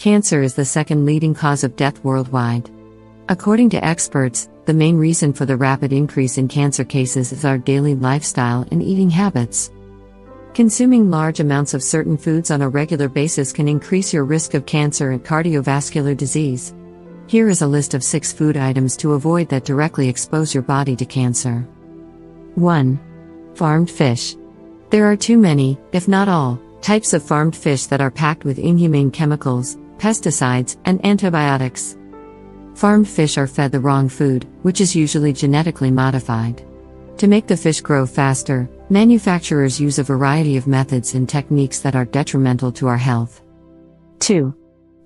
Cancer is the second leading cause of death worldwide. According to experts, the main reason for the rapid increase in cancer cases is our daily lifestyle and eating habits. Consuming large amounts of certain foods on a regular basis can increase your risk of cancer and cardiovascular disease. Here is a list of 6 food items to avoid that directly expose your body to cancer. 1. Farmed fish. There are too many, if not all, types of farmed fish that are packed with inhumane chemicals, pesticides, and antibiotics. Farmed fish are fed the wrong food, which is usually genetically modified. To make the fish grow faster, manufacturers use a variety of methods and techniques that are detrimental to our health. 2.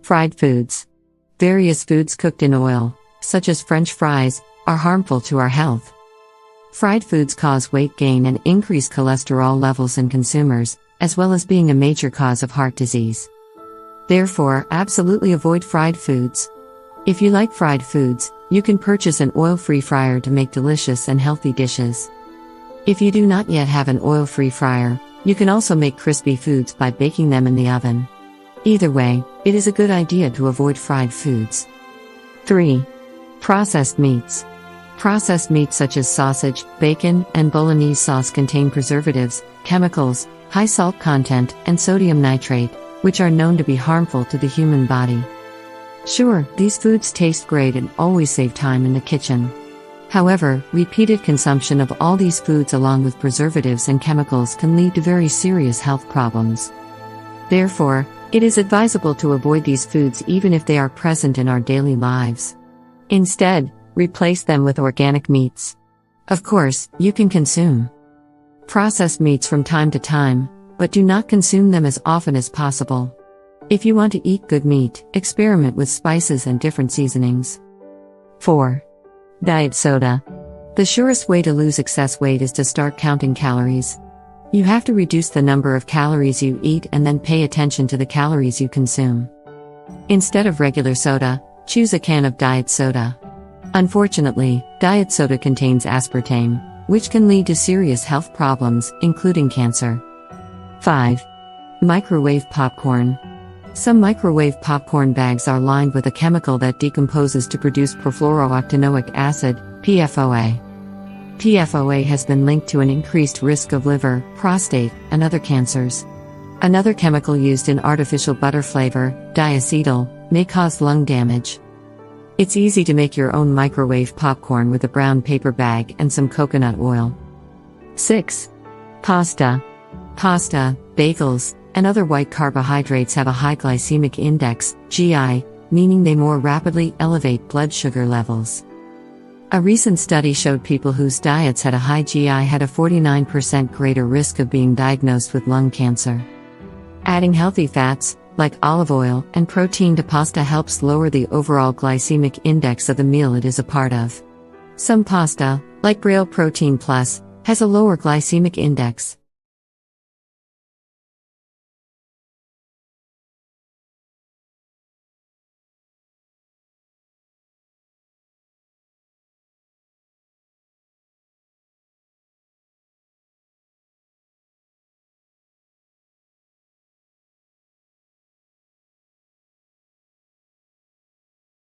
Fried foods. Various foods cooked in oil, such as French fries, are harmful to our health. Fried foods cause weight gain and increase cholesterol levels in consumers, as well as being a major cause of heart disease. Therefore, absolutely avoid fried foods. If you like fried foods, you can purchase an oil-free fryer to make delicious and healthy dishes. If you do not yet have an oil-free fryer, you can also make crispy foods by baking them in the oven. Either way, it is a good idea to avoid fried foods. 3. Processed meats. Processed meats such as sausage, bacon, and bolognese sauce contain preservatives, chemicals, high salt content, and sodium nitrate, which are known to be harmful to the human body. Sure, these foods taste great and always save time in the kitchen. However, repeated consumption of all these foods along with preservatives and chemicals can lead to very serious health problems. Therefore, it is advisable to avoid these foods even if they are present in our daily lives. Instead, replace them with organic meats. Of course, you can consume processed meats from time to time, but do not consume them as often as possible. If you want to eat good meat, experiment with spices and different seasonings. 4. Diet soda. The surest way to lose excess weight is to start counting calories. You have to reduce the number of calories you eat and then pay attention to the calories you consume. Instead of regular soda, choose a can of diet soda. Unfortunately, diet soda contains aspartame, which can lead to serious health problems, including cancer. 5. Microwave popcorn. Some microwave popcorn bags are lined with a chemical that decomposes to produce perfluorooctanoic acid, PFOA. PFOA has been linked to an increased risk of liver, prostate, and other cancers. Another chemical used in artificial butter flavor, diacetyl, may cause lung damage. It's easy to make your own microwave popcorn with a brown paper bag and some coconut oil. 6. Pasta. Pasta, bagels, and other white carbohydrates have a high glycemic index, GI, meaning they more rapidly elevate blood sugar levels. A recent study showed people whose diets had a high GI had a 49% greater risk of being diagnosed with lung cancer. Adding healthy fats, like olive oil, and protein to pasta helps lower the overall glycemic index of the meal it is a part of. Some pasta, like Braille Protein Plus, has a lower glycemic index.